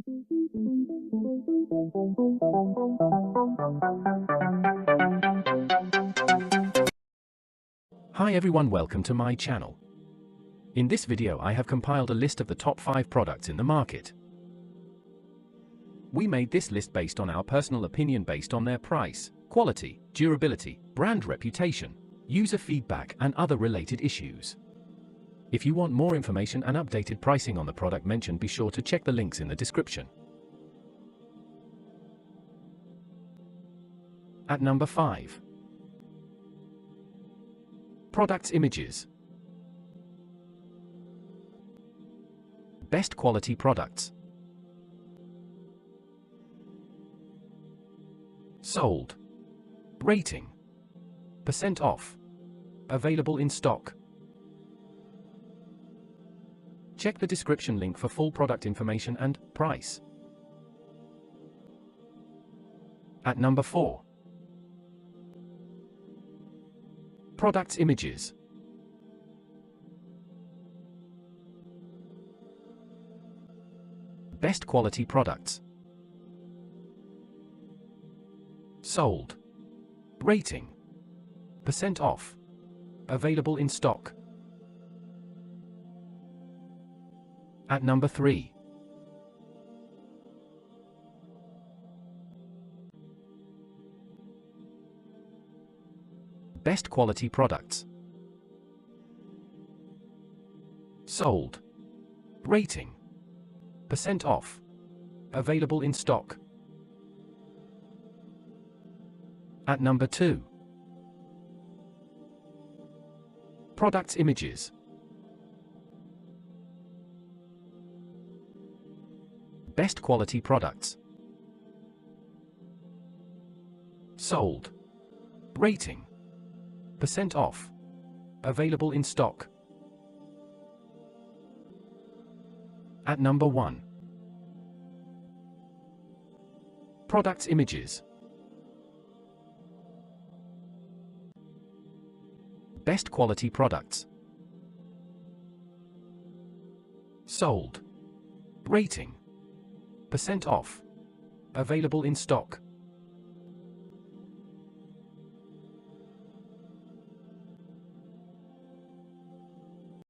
Hi everyone, welcome to my channel. In this video I have compiled a list of the top 5 products in the market. We made this list based on our personal opinion based on their price, quality, durability, brand reputation, user feedback and other related issues. If you want more information and updated pricing on the product mentioned, be sure to check the links in the description. At number 5. Products images. Best quality products. Sold. Rating. Percent off. Available in stock. Check the description link for full product information and price. At number 4. Products images. Best quality products. Sold. Rating. Percent off. Available in stock. At number 3. Best quality products. Sold. Rating. Percent off. Available in stock. At number 2. Products images. Best quality products. Sold. Rating. Percent off. Available in stock. At number 1. Products images. Best quality products. Sold. Rating. Percent off. Available in stock.